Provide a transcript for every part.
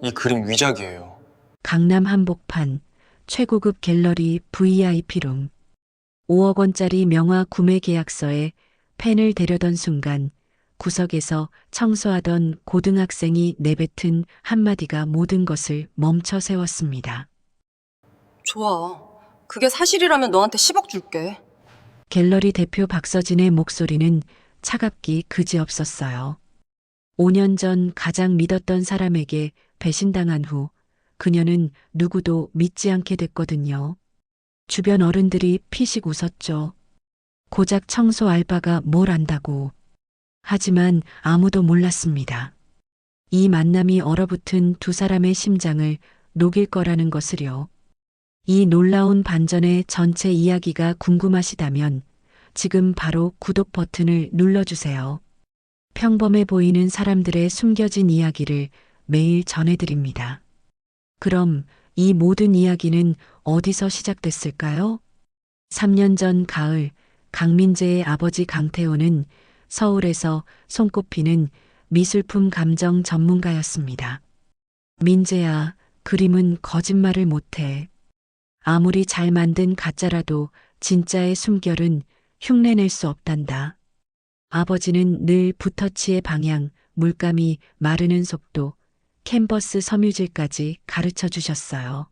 이 그림 위작이에요. 강남 한복판 최고급 갤러리 VIP룸 5억 원짜리 명화 구매 계약서에 펜을 대려던 순간 구석에서 청소하던 고등학생이 내뱉은 한마디가 모든 것을 멈춰 세웠습니다. 좋아. 그게 사실이라면 너한테 10억 줄게. 갤러리 대표 박서진의 목소리는 차갑기 그지없었어요. 5년 전 가장 믿었던 사람에게 배신당한 후 그녀는 누구도 믿지 않게 됐거든요. 주변 어른들이 피식 웃었죠. 고작 청소 알바가 뭘 안다고. 하지만 아무도 몰랐습니다. 이 만남이 얼어붙은 두 사람의 심장을 녹일 거라는 것을요. 이 놀라운 반전의 전체 이야기가 궁금하시다면 지금 바로 구독 버튼을 눌러주세요. 평범해 보이는 사람들의 숨겨진 이야기를 매일 전해드립니다. 그럼 이 모든 이야기는 어디서 시작됐을까요? 3년 전 가을, 강민재의 아버지 강태호는 서울에서 손꼽히는 미술품 감정 전문가였습니다. 민재야, 그림은 거짓말을 못해. 아무리 잘 만든 가짜라도 진짜의 숨결은 흉내낼 수 없단다. 아버지는 늘 붓터치의 방향, 물감이 마르는 속도, 캔버스 섬유질까지 가르쳐 주셨어요.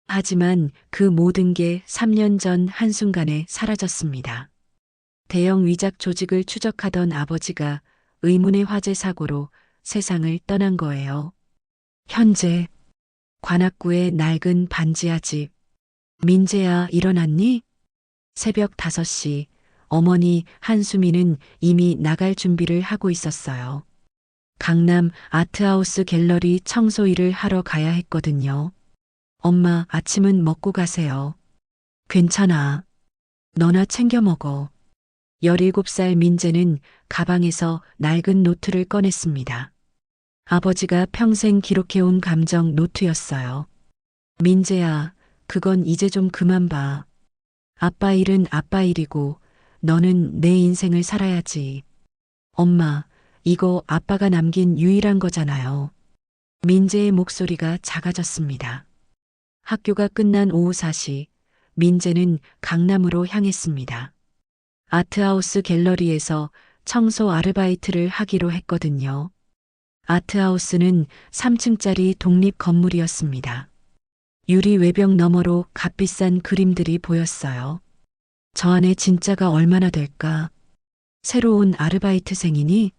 하지만 그 모든 게 3년 전 한순간에 사라졌습니다. 대형 위작 조직을 추적하던 아버지가 의문의 화재 사고로 세상을 떠난 거예요. 현재 관악구의 낡은 반지하 집. 민재야, 일어났니? 새벽 5시 어머니 한수미는 이미 나갈 준비를 하고 있었어요. 강남 아트하우스 갤러리 청소 일을 하러 가야 했거든요. 엄마, 아침은 먹고 가세요. 괜찮아. 너나 챙겨 먹어. 17살 민재는 가방에서 낡은 노트를 꺼냈습니다. 아버지가 평생 기록해온 감정 노트였어요. 민재야, 그건 이제 좀 그만 봐. 아빠 일은 아빠 일이고 너는 내 인생을 살아야지. 엄마, 이거 아빠가 남긴 유일한 거잖아요. 민재의 목소리가 작아졌습니다. 학교가 끝난 오후 4시, 민재는 강남으로 향했습니다. 아트하우스 갤러리에서 청소 아르바이트를 하기로 했거든요. 아트하우스는 3층짜리 독립 건물이었습니다. 유리 외벽 너머로 값비싼 그림들이 보였어요. 저 안에 진짜가 얼마나 될까? 새로운 아르바이트생이니?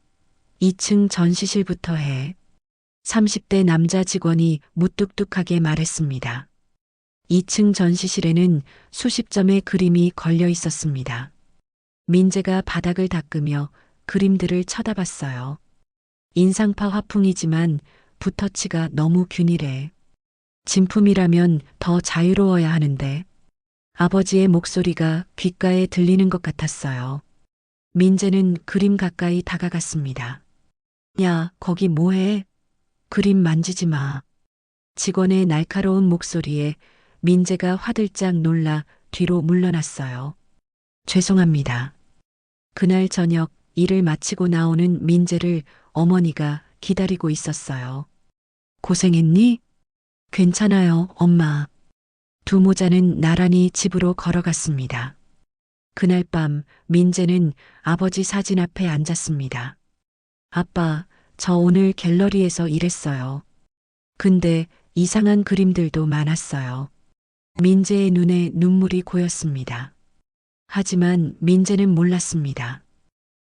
2층 전시실부터 해. 30대 남자 직원이 무뚝뚝하게 말했습니다. 2층 전시실에는 수십 점의 그림이 걸려 있었습니다. 민재가 바닥을 닦으며 그림들을 쳐다봤어요. 인상파 화풍이지만 붓터치가 너무 균일해. 진품이라면 더 자유로워야 하는데. 아버지의 목소리가 귓가에 들리는 것 같았어요. 민재는 그림 가까이 다가갔습니다. 야, 거기 뭐해? 그림 만지지 마. 직원의 날카로운 목소리에 민재가 화들짝 놀라 뒤로 물러났어요. 죄송합니다. 그날 저녁 일을 마치고 나오는 민재를 어머니가 기다리고 있었어요. 고생했니? 괜찮아요, 엄마. 두 모자는 나란히 집으로 걸어갔습니다. 그날 밤 민재는 아버지 사진 앞에 앉았습니다. 아빠, 저 오늘 갤러리에서 일했어요. 근데 이상한 그림들도 많았어요. 민재의 눈에 눈물이 고였습니다. 하지만 민재는 몰랐습니다.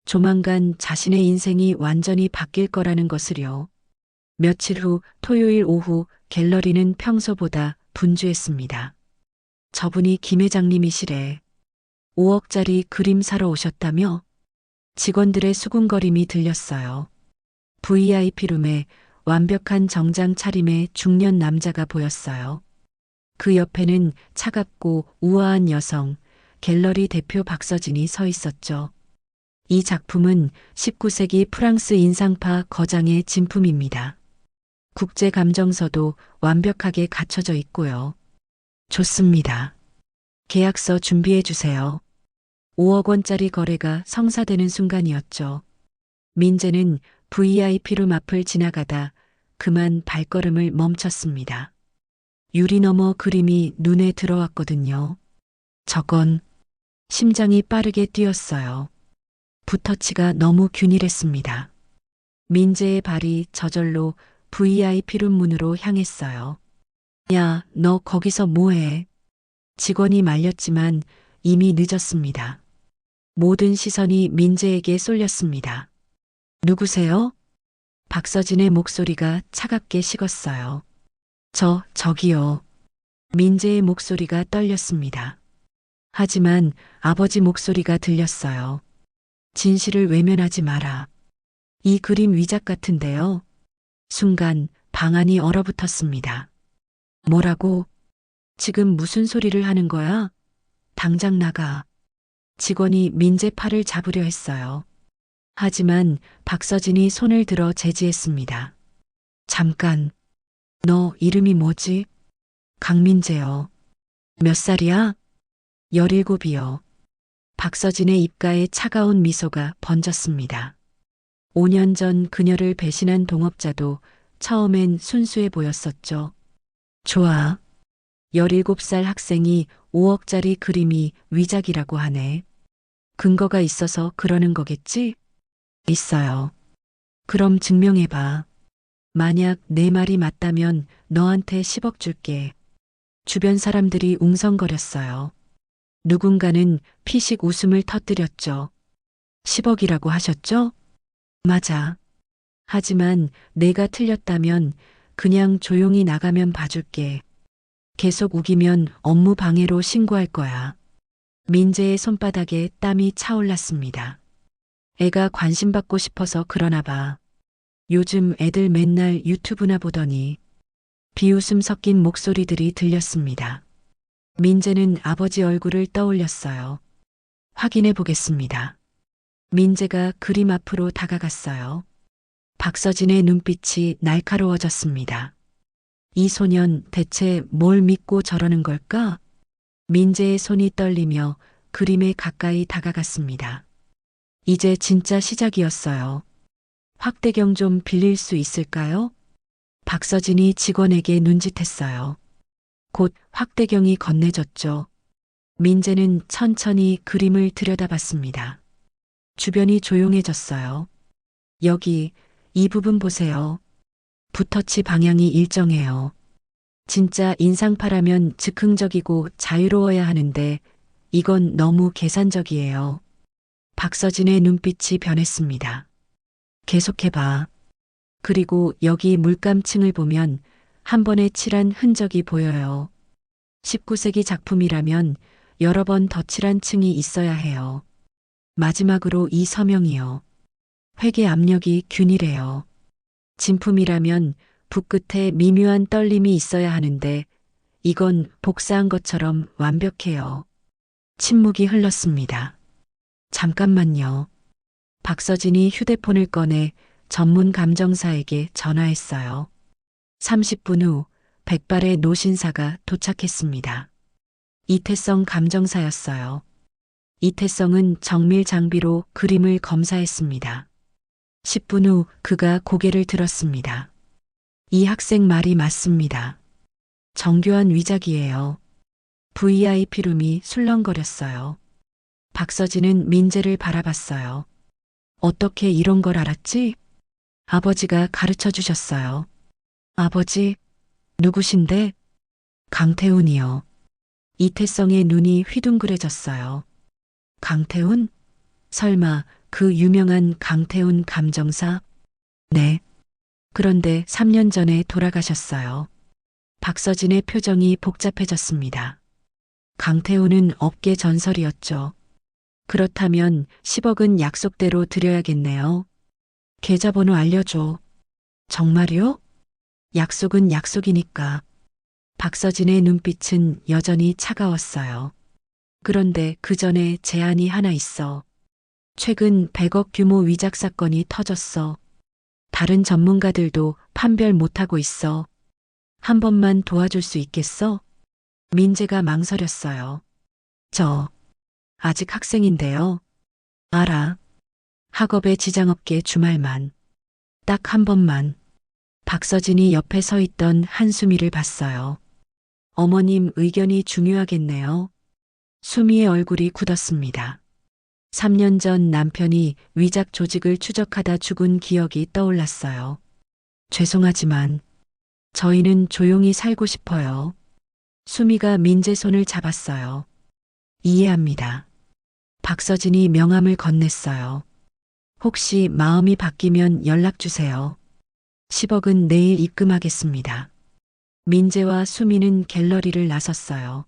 조만간 자신의 인생이 완전히 바뀔 거라는 것을요. 며칠 후 토요일 오후 갤러리는 평소보다 분주했습니다. 저분이 김 회장님이시래. 5억짜리 그림 사러 오셨다며? 직원들의 수군거림이 들렸어요. VIP룸에 완벽한 정장 차림의 중년 남자가 보였어요. 그 옆에는 차갑고 우아한 여성, 갤러리 대표 박서진이 서 있었죠. 이 작품은 19세기 프랑스 인상파 거장의 진품입니다. 국제 감정서도 완벽하게 갖춰져 있고요. 좋습니다. 계약서 준비해 주세요. 5억 원짜리 거래가 성사되는 순간이었죠. 민재는 VIP룸 앞을 지나가다 그만 발걸음을 멈췄습니다. 유리 너머 그림이 눈에 들어왔거든요. 저건 심장이 빠르게 뛰었어요. 붓터치가 너무 균일했습니다. 민재의 발이 저절로 VIP 룸문으로 향했어요. 야, 너 거기서 뭐해? 직원이 말렸지만 이미 늦었습니다. 모든 시선이 민재에게 쏠렸습니다. 누구세요? 박서진의 목소리가 차갑게 식었어요. 저기요. 민재의 목소리가 떨렸습니다. 하지만 아버지 목소리가 들렸어요. 진실을 외면하지 마라. 이 그림 위작 같은데요. 순간 방 안이 얼어붙었습니다. 뭐라고? 지금 무슨 소리를 하는 거야? 당장 나가. 직원이 민재 팔을 잡으려 했어요. 하지만 박서진이 손을 들어 제지했습니다. 잠깐. 너 이름이 뭐지? 강민재요. 몇 살이야? 17이요. 박서진의 입가에 차가운 미소가 번졌습니다. 5년 전 그녀를 배신한 동업자도 처음엔 순수해 보였었죠. 좋아. 17살 학생이 5억짜리 그림이 위작이라고 하네. 근거가 있어서 그러는 거겠지? 있어요. 그럼 증명해봐. 만약 내 말이 맞다면 너한테 10억 줄게. 주변 사람들이 웅성거렸어요. 누군가는 피식 웃음을 터뜨렸죠. 10억이라고 하셨죠? 맞아. 하지만 내가 틀렸다면 그냥 조용히 나가면 봐줄게. 계속 우기면 업무 방해로 신고할 거야. 민재의 손바닥에 땀이 차올랐습니다. 애가 관심받고 싶어서 그러나 봐. 요즘 애들 맨날 유튜브나 보더니. 비웃음 섞인 목소리들이 들렸습니다. 민재는 아버지 얼굴을 떠올렸어요. 확인해 보겠습니다. 민재가 그림 앞으로 다가갔어요. 박서진의 눈빛이 날카로워졌습니다. 이 소년 대체 뭘 믿고 저러는 걸까? 민재의 손이 떨리며 그림에 가까이 다가갔습니다. 이제 진짜 시작이었어요. 확대경 좀 빌릴 수 있을까요? 박서진이 직원에게 눈짓했어요. 곧 확대경이 건네졌죠. 민재는 천천히 그림을 들여다봤습니다. 주변이 조용해졌어요. 여기, 이 부분 보세요. 붓터치 방향이 일정해요. 진짜 인상파라면 즉흥적이고 자유로워야 하는데 이건 너무 계산적이에요. 박서진의 눈빛이 변했습니다. 계속해봐. 그리고 여기 물감층을 보면 한 번에 칠한 흔적이 보여요. 19세기 작품이라면 여러 번 더 칠한 층이 있어야 해요. 마지막으로 이 서명이요. 회계 압력이 균일해요. 진품이라면 붓끝에 미묘한 떨림이 있어야 하는데 이건 복사한 것처럼 완벽해요. 침묵이 흘렀습니다. 잠깐만요. 박서진이 휴대폰을 꺼내 전문 감정사에게 전화했어요. 30분 후 백발의 노신사가 도착했습니다. 이태성 감정사였어요. 이태성은 정밀 장비로 그림을 검사했습니다. 10분 후 그가 고개를 들었습니다. 이 학생 말이 맞습니다. 정교한 위작이에요. VIP 룸이 술렁거렸어요. 박서진은 민재를 바라봤어요. 어떻게 이런 걸 알았지? 아버지가 가르쳐 주셨어요. 아버지, 누구신데? 강태훈이요. 이태성의 눈이 휘둥그레졌어요. 강태훈? 설마 그 유명한 강태훈 감정사? 네. 그런데 3년 전에 돌아가셨어요. 박서진의 표정이 복잡해졌습니다. 강태훈은 업계 전설이었죠. 그렇다면 10억은 약속대로 드려야겠네요. 계좌번호 알려줘. 정말요? 약속은 약속이니까. 박서진의 눈빛은 여전히 차가웠어요. 그런데 그 전에 제안이 하나 있어. 최근 100억 규모 위작 사건이 터졌어. 다른 전문가들도 판별 못하고 있어. 한 번만 도와줄 수 있겠어? 민재가 망설였어요. 저, 아직 학생인데요. 알아. 학업에 지장 없게 주말만. 딱 한 번만. 박서진이 옆에 서 있던 한수미를 봤어요. 어머님 의견이 중요하겠네요. 수미의 얼굴이 굳었습니다. 3년 전 남편이 위작 조직을 추적하다 죽은 기억이 떠올랐어요. 죄송하지만 저희는 조용히 살고 싶어요. 수미가 민재 손을 잡았어요. 이해합니다. 박서진이 명함을 건넸어요. 혹시 마음이 바뀌면 연락 주세요. 10억은 내일 입금하겠습니다. 민재와 수미는 갤러리를 나섰어요.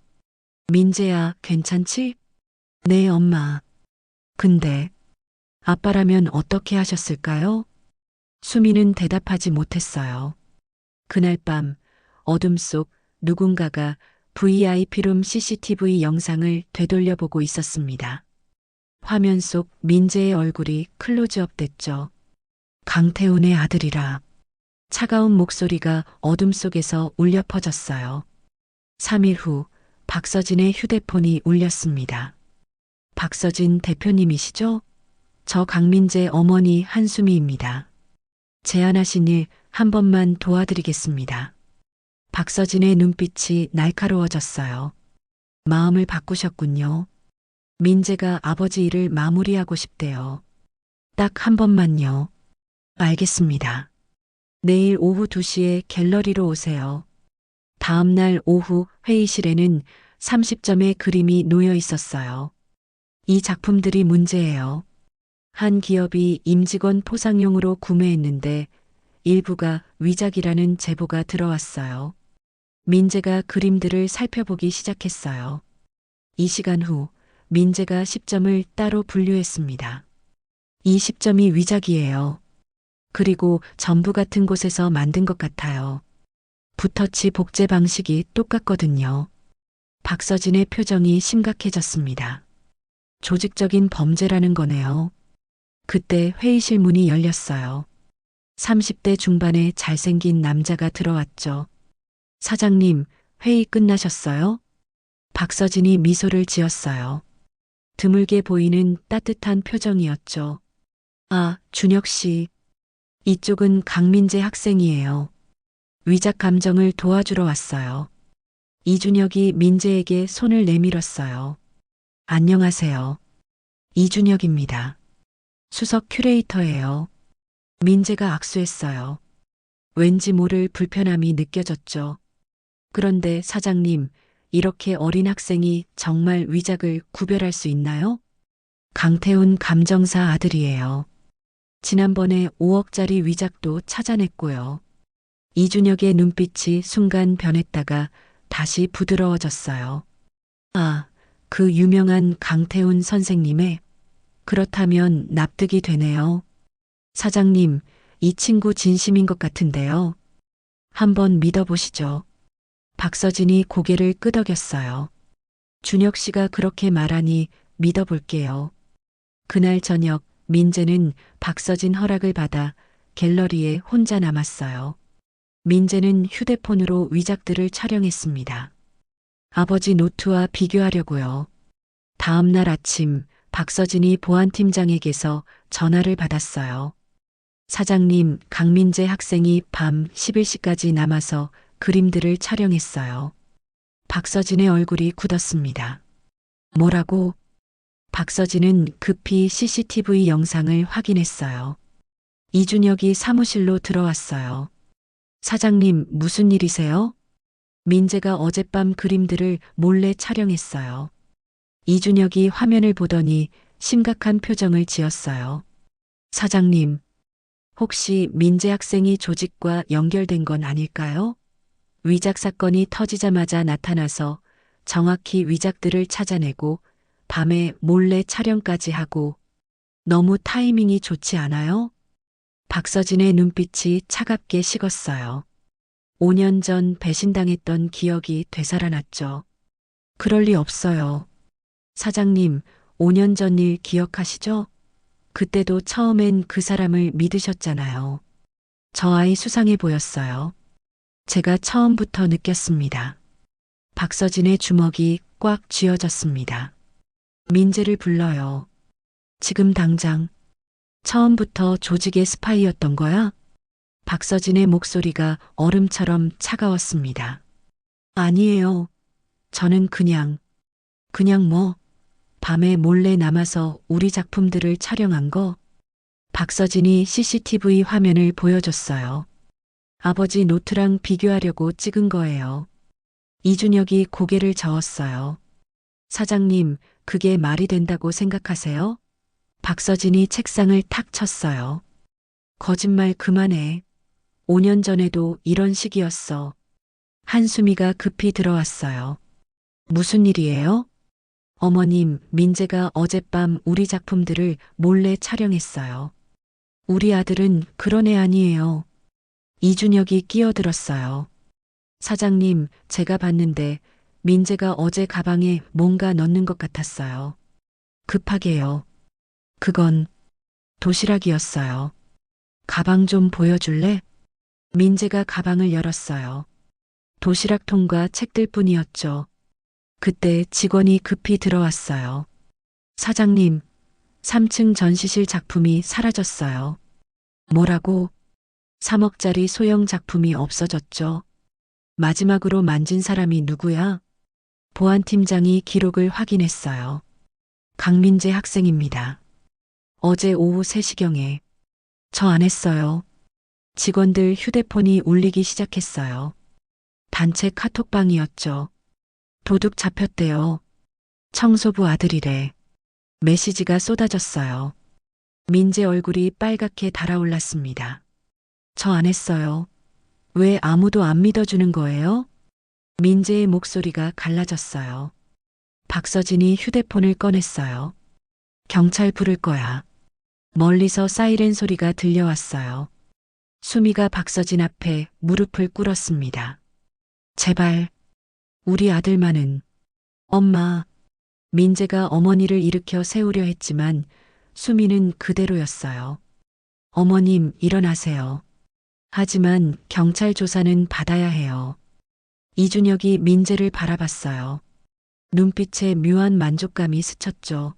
민재야, 괜찮지? 네, 엄마. 근데 아빠라면 어떻게 하셨을까요? 수미는 대답하지 못했어요. 그날 밤 어둠 속 누군가가 VIP룸 CCTV 영상을 되돌려보고 있었습니다. 화면 속 민재의 얼굴이 클로즈업 됐죠. 강태훈의 아들이라. 차가운 목소리가 어둠 속에서 울려 퍼졌어요. 3일 후 박서진의 휴대폰이 울렸습니다. 박서진 대표님이시죠? 저 강민재 어머니 한수미입니다. 제안하신 일 한 번만 도와드리겠습니다. 박서진의 눈빛이 날카로워졌어요. 마음을 바꾸셨군요. 민재가 아버지 일을 마무리하고 싶대요. 딱 한 번만요. 알겠습니다. 내일 오후 2시에 갤러리로 오세요. 다음 날 오후 회의실에는 30점의 그림이 놓여 있었어요. 이 작품들이 문제예요. 한 기업이 임직원 포상용으로 구매했는데 일부가 위작이라는 제보가 들어왔어요. 민재가 그림들을 살펴보기 시작했어요. 이 시간 후 민재가 10점을 따로 분류했습니다. 이 10점이 위작이에요. 그리고 전부 같은 곳에서 만든 것 같아요. 붓터치 복제 방식이 똑같거든요. 박서진의 표정이 심각해졌습니다. 조직적인 범죄라는 거네요. 그때 회의실 문이 열렸어요. 30대 중반의 잘생긴 남자가 들어왔죠. 사장님, 회의 끝나셨어요? 박서진이 미소를 지었어요. 드물게 보이는 따뜻한 표정이었죠. 아, 준혁 씨. 이쪽은 강민재 학생이에요. 위작 감정을 도와주러 왔어요. 이준혁이 민재에게 손을 내밀었어요. 안녕하세요. 이준혁입니다. 수석 큐레이터예요. 민재가 악수했어요. 왠지 모를 불편함이 느껴졌죠. 그런데 사장님, 이렇게 어린 학생이 정말 위작을 구별할 수 있나요? 강태훈 감정사 아들이에요. 지난번에 5억짜리 위작도 찾아냈고요. 이준혁의 눈빛이 순간 변했다가 다시 부드러워졌어요. 아, 그 유명한 강태훈 선생님의? 그렇다면 납득이 되네요. 사장님, 이 친구 진심인 것 같은데요. 한번 믿어보시죠. 박서진이 고개를 끄덕였어요. 준혁 씨가 그렇게 말하니 믿어볼게요. 그날 저녁 민재는 박서진 허락을 받아 갤러리에 혼자 남았어요. 민재는 휴대폰으로 위작들을 촬영했습니다. 아버지 노트와 비교하려고요. 다음 날 아침 박서진이 보안팀장에게서 전화를 받았어요. 사장님, 강민재 학생이 밤 11시까지 남아서 그림들을 촬영했어요. 박서진의 얼굴이 굳었습니다. 뭐라고? 박서진은 급히 CCTV 영상을 확인했어요. 이준혁이 사무실로 들어왔어요. 사장님, 무슨 일이세요? 민재가 어젯밤 그림들을 몰래 촬영했어요. 이준혁이 화면을 보더니 심각한 표정을 지었어요. 사장님, 혹시 민재 학생이 조직과 연결된 건 아닐까요? 위작 사건이 터지자마자 나타나서 정확히 위작들을 찾아내고 밤에 몰래 촬영까지 하고 너무 타이밍이 좋지 않아요? 박서진의 눈빛이 차갑게 식었어요. 5년 전 배신당했던 기억이 되살아났죠. 그럴 리 없어요. 사장님, 5년 전 일 기억하시죠? 그때도 처음엔 그 사람을 믿으셨잖아요. 저 아이 수상해 보였어요. 제가 처음부터 느꼈습니다. 박서진의 주먹이 꽉 쥐어졌습니다. 민재를 불러요. 지금 당장. 처음부터 조직의 스파이였던 거야? 박서진의 목소리가 얼음처럼 차가웠습니다. 아니에요. 저는 그냥 밤에 몰래 남아서 우리 작품들을 촬영한 거. 박서진이 CCTV 화면을 보여줬어요. 아버지 노트랑 비교하려고 찍은 거예요. 이준혁이 고개를 저었어요. 사장님, 그게 말이 된다고 생각하세요? 박서진이 책상을 탁 쳤어요. 거짓말 그만해. 5년 전에도 이런 식이었어. 한수미가 급히 들어왔어요. 무슨 일이에요? 어머님, 민재가 어젯밤 우리 작품들을 몰래 촬영했어요. 우리 아들은 그런 애 아니에요. 이준혁이 끼어들었어요. 사장님, 제가 봤는데 민재가 어제 가방에 뭔가 넣는 것 같았어요. 급하게요. 그건 도시락이었어요. 가방 좀 보여줄래? 민재가 가방을 열었어요. 도시락통과 책들뿐이었죠. 그때 직원이 급히 들어왔어요. 사장님, 3층 전시실 작품이 사라졌어요. 뭐라고? 3억짜리 소형 작품이 없어졌죠. 마지막으로 만진 사람이 누구야? 보안팀장이 기록을 확인했어요. 강민재 학생입니다. 어제 오후 3시경에. 저 안 했어요. 직원들 휴대폰이 울리기 시작했어요. 단체 카톡방이었죠. 도둑 잡혔대요. 청소부 아들이래. 메시지가 쏟아졌어요. 민재 얼굴이 빨갛게 달아올랐습니다. 저 안 했어요. 왜 아무도 안 믿어주는 거예요? 민재의 목소리가 갈라졌어요. 박서진이 휴대폰을 꺼냈어요. 경찰 부를 거야. 멀리서 사이렌 소리가 들려왔어요. 수미가 박서진 앞에 무릎을 꿇었습니다. 제발, 우리 아들만은. 엄마. 민재가 어머니를 일으켜 세우려 했지만 수미는 그대로였어요. 어머님, 일어나세요. 하지만 경찰 조사는 받아야 해요. 이준혁이 민재를 바라봤어요. 눈빛에 묘한 만족감이 스쳤죠.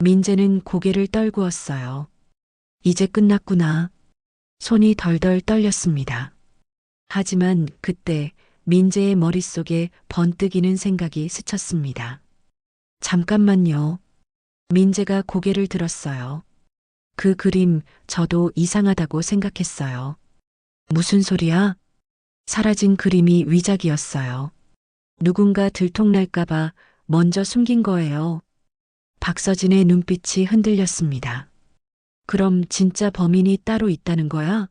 민재는 고개를 떨구었어요. 이제 끝났구나. 손이 덜덜 떨렸습니다. 하지만 그때 민재의 머릿속에 번뜩이는 생각이 스쳤습니다. 잠깐만요. 민재가 고개를 들었어요. 그 그림 저도 이상하다고 생각했어요. 무슨 소리야? 사라진 그림이 위작이었어요. 누군가 들통날까봐 먼저 숨긴 거예요. 박서진의 눈빛이 흔들렸습니다. 그럼 진짜 범인이 따로 있다는 거야?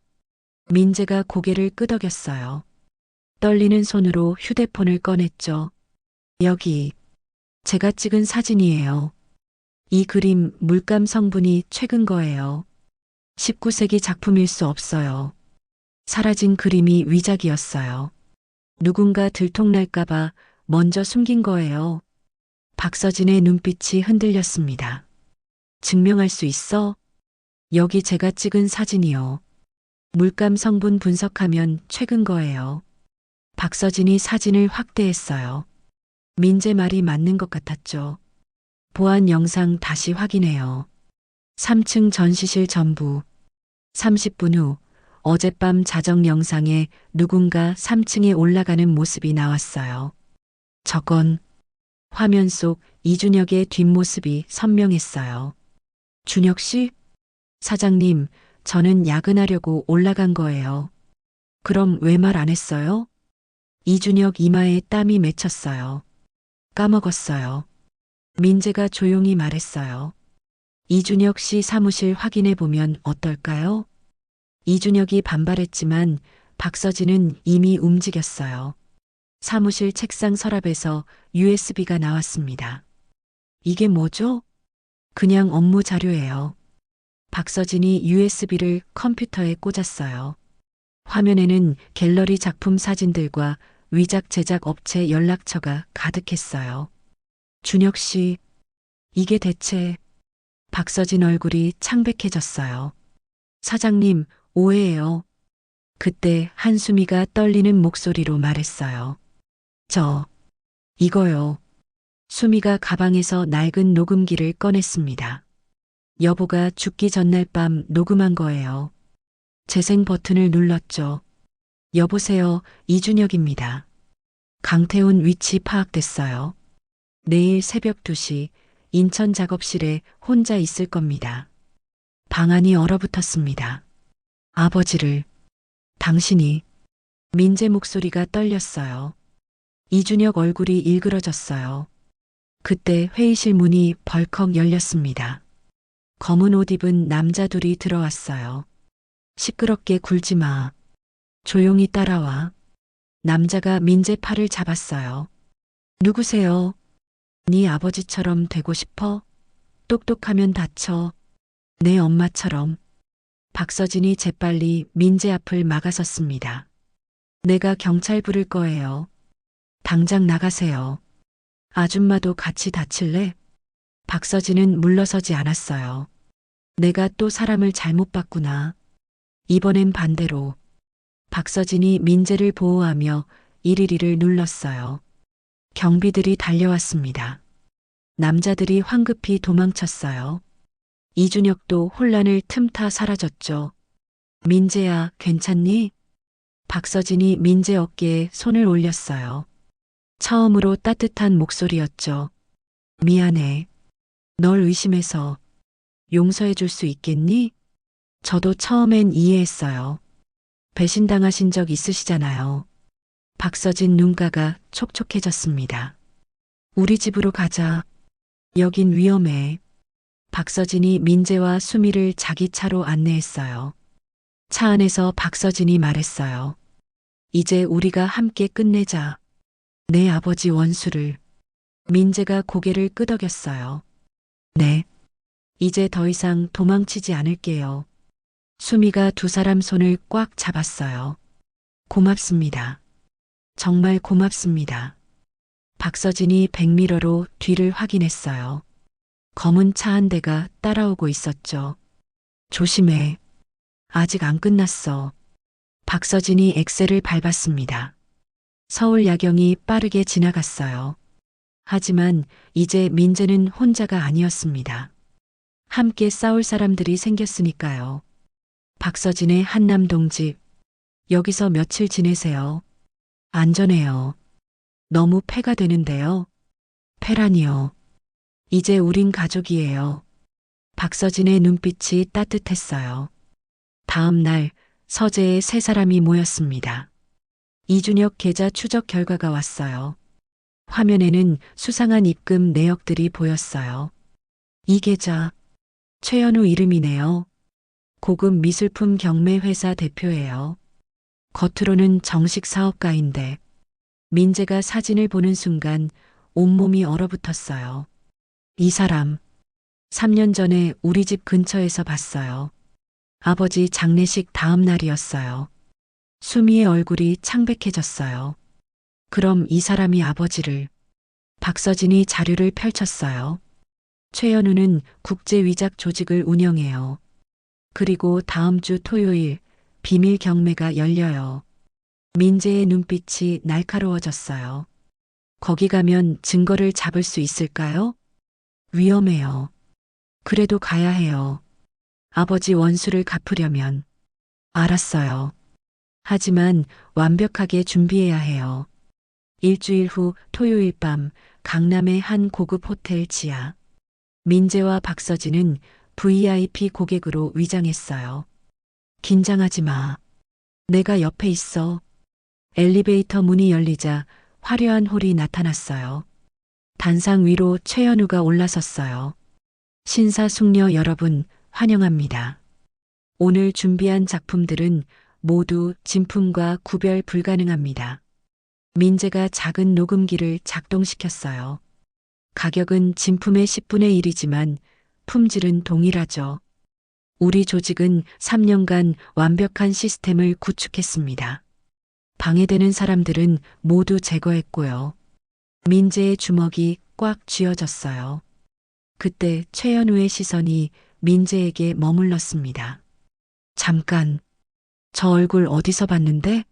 민재가 고개를 끄덕였어요. 떨리는 손으로 휴대폰을 꺼냈죠. 여기, 제가 찍은 사진이에요. 이 그림 물감 성분이 최근 거예요. 19세기 작품일 수 없어요. 사라진 그림이 위작이었어요. 누군가 들통날까봐 먼저 숨긴 거예요. 박서진의 눈빛이 흔들렸습니다. 증명할 수 있어? 여기 제가 찍은 사진이요. 물감 성분 분석하면 최근 거예요. 박서진이 사진을 확대했어요. 민재 말이 맞는 것 같았죠. 보안 영상 다시 확인해요. 3층 전시실 전부. 30분 후 어젯밤 자정 영상에 누군가 3층에 올라가는 모습이 나왔어요. 저건 화면 속 이준혁의 뒷모습이 선명했어요. 준혁 씨? 사장님, 저는 야근하려고 올라간 거예요. 그럼 왜 말 안 했어요? 이준혁 이마에 땀이 맺혔어요. 까먹었어요. 민재가 조용히 말했어요. 이준혁 씨 사무실 확인해 보면 어떨까요? 이준혁이 반발했지만 박서진은 이미 움직였어요. 사무실 책상 서랍에서 USB가 나왔습니다. 이게 뭐죠? 그냥 업무 자료예요. 박서진이 USB를 컴퓨터에 꽂았어요. 화면에는 갤러리 작품 사진들과 위작 제작 업체 연락처가 가득했어요. 준혁 씨, 이게 대체... 박서진 얼굴이 창백해졌어요. 사장님, 오해예요. 그때 한수미가 떨리는 목소리로 말했어요. 이거요. 수미가 가방에서 낡은 녹음기를 꺼냈습니다. 여보가 죽기 전날 밤 녹음한 거예요. 재생 버튼을 눌렀죠. 여보세요, 이준혁입니다. 강태훈 위치 파악됐어요. 내일 새벽 2시 인천 작업실에 혼자 있을 겁니다. 방안이 얼어붙었습니다. 아버지를, 당신이, 민재 목소리가 떨렸어요. 이준혁 얼굴이 일그러졌어요. 그때 회의실 문이 벌컥 열렸습니다. 검은 옷 입은 남자 둘이 들어왔어요. 시끄럽게 굴지 마. 조용히 따라와. 남자가 민재 팔을 잡았어요. 누구세요? 네 아버지처럼 되고 싶어? 똑똑하면 다쳐. 내 엄마처럼. 박서진이 재빨리 민재 앞을 막아섰습니다. 내가 경찰 부를 거예요. 당장 나가세요. 아줌마도 같이 다칠래? 박서진은 물러서지 않았어요. 내가 또 사람을 잘못 봤구나. 이번엔 반대로. 박서진이 민재를 보호하며 112를 눌렀어요. 경비들이 달려왔습니다. 남자들이 황급히 도망쳤어요. 이준혁도 혼란을 틈타 사라졌죠. 민재야, 괜찮니? 박서진이 민재 어깨에 손을 올렸어요. 처음으로 따뜻한 목소리였죠. 미안해. 널 의심해서 용서해 줄 수 있겠니? 저도 처음엔 이해했어요. 배신당하신 적 있으시잖아요. 박서진 눈가가 촉촉해졌습니다. 우리 집으로 가자. 여긴 위험해. 박서진이 민재와 수미를 자기 차로 안내했어요. 차 안에서 박서진이 말했어요. 이제 우리가 함께 끝내자. 내 아버지 원수를. 민재가 고개를 끄덕였어요. 네. 이제 더 이상 도망치지 않을게요. 수미가 두 사람 손을 꽉 잡았어요. 고맙습니다. 정말 고맙습니다. 박서진이 백미러로 뒤를 확인했어요. 검은 차 한 대가 따라오고 있었죠. 조심해. 아직 안 끝났어. 박서진이 엑셀을 밟았습니다. 서울 야경이 빠르게 지나갔어요. 하지만 이제 민재는 혼자가 아니었습니다. 함께 싸울 사람들이 생겼으니까요. 박서진의 한남동 집. 여기서 며칠 지내세요. 안전해요. 너무 패가 되는데요. 패라니요. 이제 우린 가족이에요. 박서진의 눈빛이 따뜻했어요. 다음 날 서재에 세 사람이 모였습니다. 이준혁 계좌 추적 결과가 왔어요. 화면에는 수상한 입금 내역들이 보였어요. 이 계좌, 최현우 이름이네요. 고급 미술품 경매 회사 대표예요. 겉으로는 정식 사업가인데 민재가 사진을 보는 순간 온몸이 얼어붙었어요. 이 사람, 3년 전에 우리 집 근처에서 봤어요. 아버지 장례식 다음 날이었어요. 수미의 얼굴이 창백해졌어요. 그럼 이 사람이 아버지를. 박서진이 자료를 펼쳤어요. 최현우는 국제위작 조직을 운영해요. 그리고 다음 주 토요일 비밀 경매가 열려요. 민재의 눈빛이 날카로워졌어요. 거기 가면 증거를 잡을 수 있을까요? 위험해요. 그래도 가야 해요. 아버지 원수를 갚으려면. 알았어요. 하지만 완벽하게 준비해야 해요. 일주일 후 토요일 밤 강남의 한 고급 호텔 지하. 민재와 박서진은 VIP 고객으로 위장했어요. 긴장하지 마. 내가 옆에 있어. 엘리베이터 문이 열리자 화려한 홀이 나타났어요. 단상 위로 최현우가 올라섰어요. 신사숙녀 여러분, 환영합니다. 오늘 준비한 작품들은 모두 진품과 구별 불가능합니다. 민재가 작은 녹음기를 작동시켰어요. 가격은 진품의 10분의 1이지만 품질은 동일하죠. 우리 조직은 3년간 완벽한 시스템을 구축했습니다. 방해되는 사람들은 모두 제거했고요. 민재의 주먹이 꽉 쥐어졌어요. 그때 최현우의 시선이 민재에게 머물렀습니다. 잠깐, 저 얼굴 어디서 봤는데?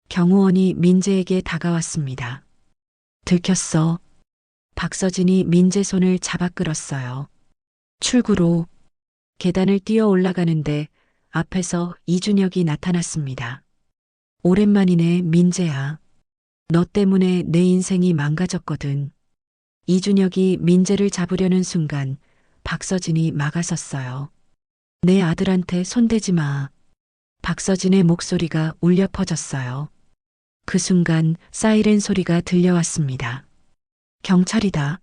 경호원이 민재에게 다가왔습니다. 들켰어. 박서진이 민재 손을 잡아 끌었어요. 출구로. 계단을 뛰어 올라가는데 앞에서 이준혁이 나타났습니다. 오랜만이네, 민재야. 너 때문에 내 인생이 망가졌거든. 이준혁이 민재를 잡으려는 순간 박서진이 막아섰어요. 내 아들한테 손대지 마. 박서진의 목소리가 울려 퍼졌어요. 그 순간 사이렌 소리가 들려왔습니다. 경찰이다.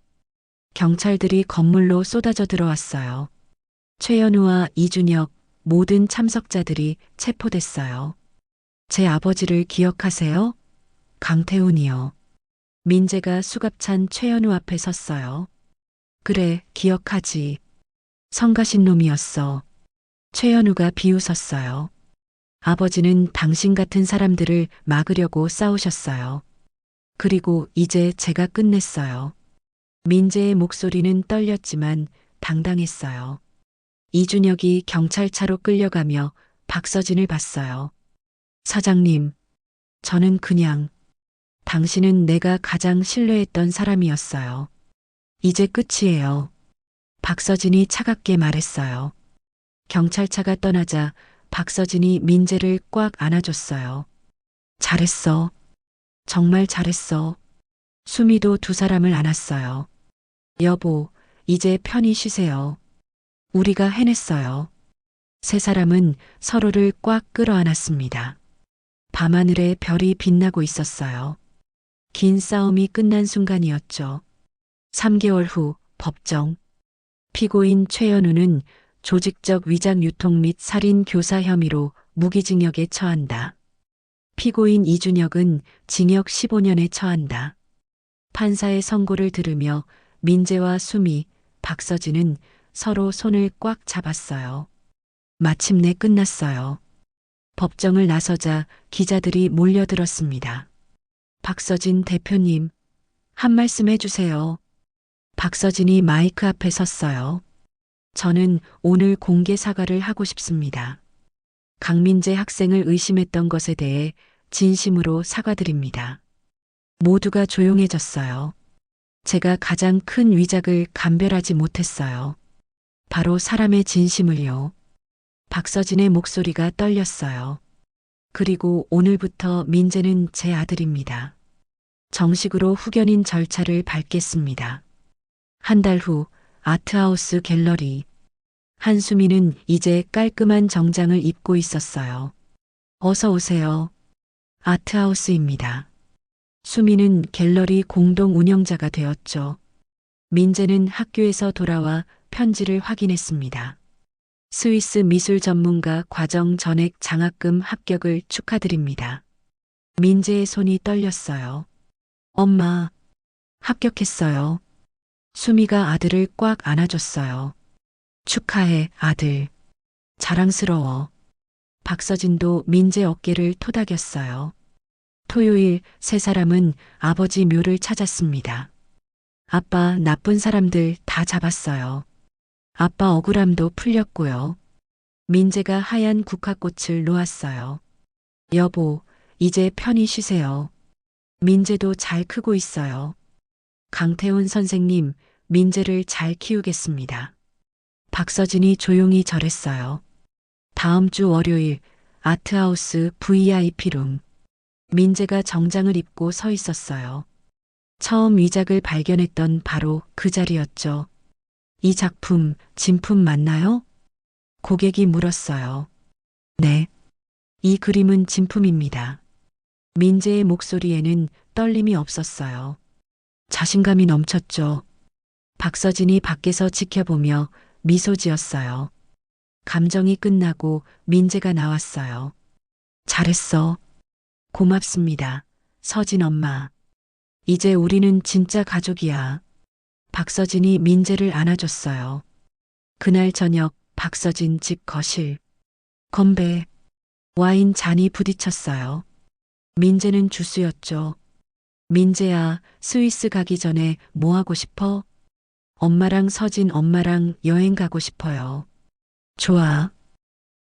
경찰들이 건물로 쏟아져 들어왔어요. 최연우와 이준혁, 모든 참석자들이 체포됐어요. 제 아버지를 기억하세요? 강태훈이요. 민재가 수갑찬 최연우 앞에 섰어요. 그래, 기억하지. 성가신 놈이었어. 최연우가 비웃었어요. 아버지는 당신 같은 사람들을 막으려고 싸우셨어요. 그리고 이제 제가 끝냈어요. 민재의 목소리는 떨렸지만 당당했어요. 이준혁이 경찰차로 끌려가며 박서진을 봤어요. 사장님, 저는 그냥 당신은 내가 가장 신뢰했던 사람이었어요. 이제 끝이에요. 박서진이 차갑게 말했어요. 경찰차가 떠나자 박서진이 민재를 꽉 안아줬어요. 잘했어. 정말 잘했어. 수미도 두 사람을 안았어요. 여보, 이제 편히 쉬세요. 우리가 해냈어요. 세 사람은 서로를 꽉 끌어안았습니다. 밤하늘에 별이 빛나고 있었어요. 긴 싸움이 끝난 순간이었죠. 3개월 후 법정. 피고인 최연우는 조직적 위장 유통 및 살인 교사 혐의로 무기징역에 처한다. 피고인 이준혁은 징역 15년에 처한다. 판사의 선고를 들으며 민재와 수미, 박서진은 서로 손을 꽉 잡았어요. 마침내 끝났어요. 법정을 나서자 기자들이 몰려들었습니다. 박서진 대표님, 한 말씀 해주세요. 박서진이 마이크 앞에 섰어요. 저는 오늘 공개 사과를 하고 싶습니다. 강민재 학생을 의심했던 것에 대해 진심으로 사과드립니다. 모두가 조용해졌어요. 제가 가장 큰 위작을 감별하지 못했어요. 바로 사람의 진심을요. 박서진의 목소리가 떨렸어요. 그리고 오늘부터 민재는 제 아들입니다. 정식으로 후견인 절차를 밟겠습니다. 한 달 후 아트하우스 갤러리. 한수미는 이제 깔끔한 정장을 입고 있었어요. 어서 오세요. 아트하우스입니다. 수미는 갤러리 공동 운영자가 되었죠. 민재는 학교에서 돌아와 편지를 확인했습니다. 스위스 미술 전문가 과정 전액 장학금 합격을 축하드립니다. 민재의 손이 떨렸어요. 엄마, 합격했어요. 수미가 아들을 꽉 안아줬어요. 축하해, 아들. 자랑스러워. 박서진도 민재 어깨를 토닥였어요. 토요일 세 사람은 아버지 묘를 찾았습니다. 아빠 나쁜 사람들 다 잡았어요. 아빠 억울함도 풀렸고요. 민재가 하얀 국화꽃을 놓았어요. 여보, 이제 편히 쉬세요. 민재도 잘 크고 있어요. 강태훈 선생님, 민재를 잘 키우겠습니다. 박서진이 조용히 절했어요. 다음 주 월요일 아트하우스 VIP룸. 민재가 정장을 입고 서 있었어요. 처음 위작을 발견했던 바로 그 자리였죠. 이 작품 진품 맞나요? 고객이 물었어요. 네. 이 그림은 진품입니다. 민재의 목소리에는 떨림이 없었어요. 자신감이 넘쳤죠. 박서진이 밖에서 지켜보며 미소 지었어요. 감정이 끝나고 민재가 나왔어요. 잘했어. 고맙습니다. 서진 엄마. 이제 우리는 진짜 가족이야. 박서진이 민재를 안아줬어요. 그날 저녁 박서진 집 거실. 건배. 와인 잔이 부딪혔어요. 민재는 주스였죠. 민재야, 스위스 가기 전에 뭐 하고 싶어? 엄마랑 서진 엄마랑 여행 가고 싶어요. 좋아.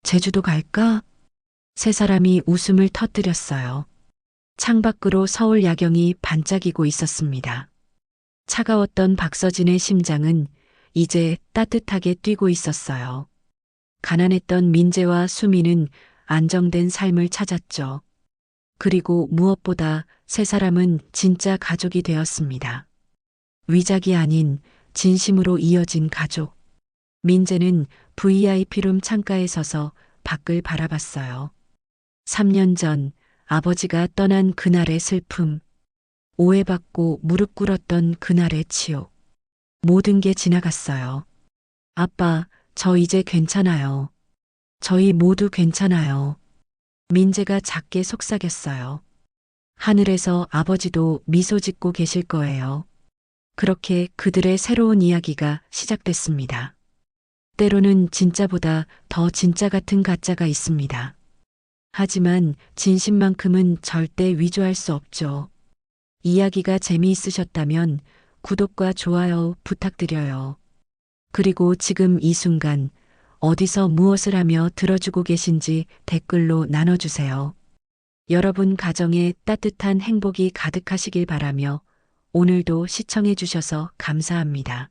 제주도 갈까? 세 사람이 웃음을 터뜨렸어요. 창밖으로 서울 야경이 반짝이고 있었습니다. 차가웠던 박서진의 심장은 이제 따뜻하게 뛰고 있었어요. 가난했던 민재와 수미는 안정된 삶을 찾았죠. 그리고 무엇보다 세 사람은 진짜 가족이 되었습니다. 위작이 아닌 진심으로 이어진 가족. 민재는 VIP룸 창가에 서서 밖을 바라봤어요. 3년 전 아버지가 떠난 그날의 슬픔, 오해받고 무릎 꿇었던 그날의 치욕. 모든 게 지나갔어요. 아빠, 저 이제 괜찮아요. 저희 모두 괜찮아요. 민재가 작게 속삭였어요. 하늘에서 아버지도 미소 짓고 계실 거예요. 그렇게 그들의 새로운 이야기가 시작됐습니다. 때로는 진짜보다 더 진짜 같은 가짜가 있습니다. 하지만 진심만큼은 절대 위조할 수 없죠. 이야기가 재미있으셨다면 구독과 좋아요 부탁드려요. 그리고 지금 이 순간 어디서 무엇을 하며 들어주고 계신지 댓글로 나눠주세요. 여러분 가정에 따뜻한 행복이 가득하시길 바라며 오늘도 시청해 주셔서 감사합니다.